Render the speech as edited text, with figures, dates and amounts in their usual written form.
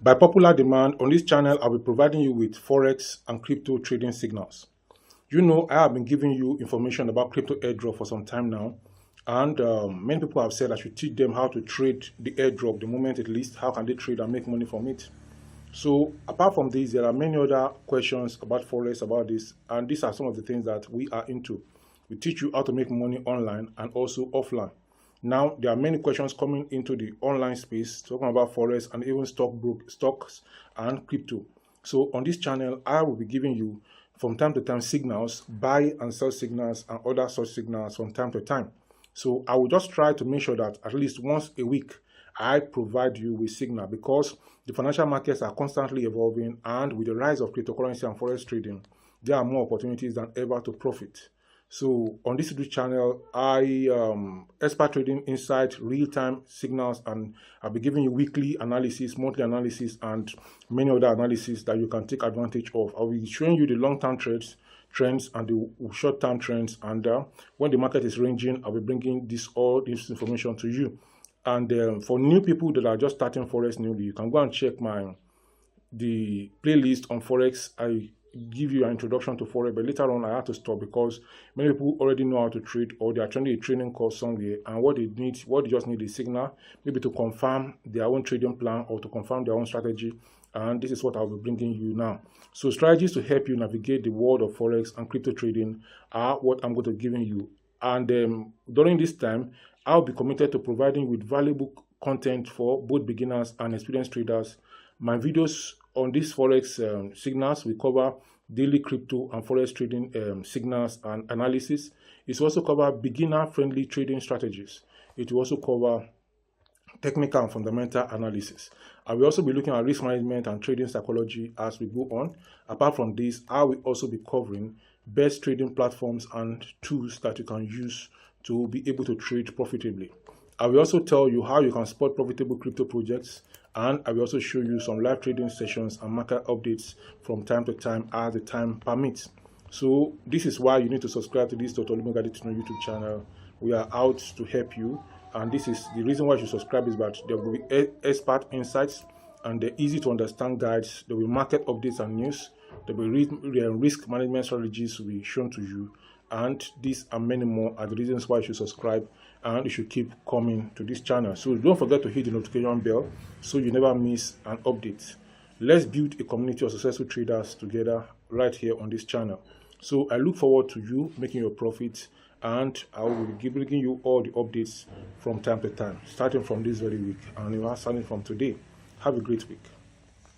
By popular demand, on this channel, I'll be providing you with Forex and crypto trading signals. You know, I have been giving you information about crypto airdrop for some time now. And many people have said I should teach them how to trade the airdrop the moment it leasts. How can they trade and make money from it? So apart from this, there are many other questions about Forex, about this. And these are some of the things that we are into. We teach you how to make money online and also offline. Now, there are many questions coming into the online space, talking about Forex and even stocks and crypto. So on this channel, I will be giving you from time to time signals, buy and sell signals and other such signals from time to time. So I will just try to make sure that at least once a week, I provide you with signal, because the financial markets are constantly evolving, and with the rise of cryptocurrency and Forex trading, there are more opportunities than ever to profit. So on this YouTube channel, I expert trading insight, real-time signals, and I'll be giving you weekly analysis, monthly analysis, and many other analysis that you can take advantage of. I'll be showing you the long-term trends and the short-term trends, and when the market is ranging, I'll be bringing all this information to you. And for new people that are just starting Forex newly, you can go and check the playlist on Forex. I give you an introduction to Forex, but later on I had to stop because many people already know how to trade, or they are attending a training course somewhere, and what they just need is signal, maybe to confirm their own trading plan or to confirm their own strategy. And this is what I'll be bringing you now. So strategies to help you navigate the world of Forex and crypto trading are what I'm going to be giving you. And during this time, I'll be committed to providing with valuable content for both beginners and experienced traders. My videos on these Forex signals will cover daily crypto and Forex trading signals and analysis. It will also cover beginner-friendly trading strategies. It will also cover technical and fundamental analysis. I will also be looking at risk management and trading psychology as we go on. Apart from this, I will also be covering best trading platforms and tools that you can use to be able to trade profitably. I will also tell you how you can spot profitable crypto projects, and I will also show you some live trading sessions and market updates from time to time as the time permits. So this is why you need to subscribe to this Dr. Olumide YouTube channel. We are out to help you, and this is the reason why you subscribe, is that there will be expert insights and the easy to understand guides. There will be market updates and news. There will be risk management strategies will be shown to you, and these and many more are the reasons why you should subscribe, and you should keep coming to this channel. So don't forget to hit the notification bell so you never miss an update. Let's build a community of successful traders together right here on this channel. So I look forward to you making your profits, and I will be bringing you all the updates from time to time, starting from this very week and starting from today. Have a great week.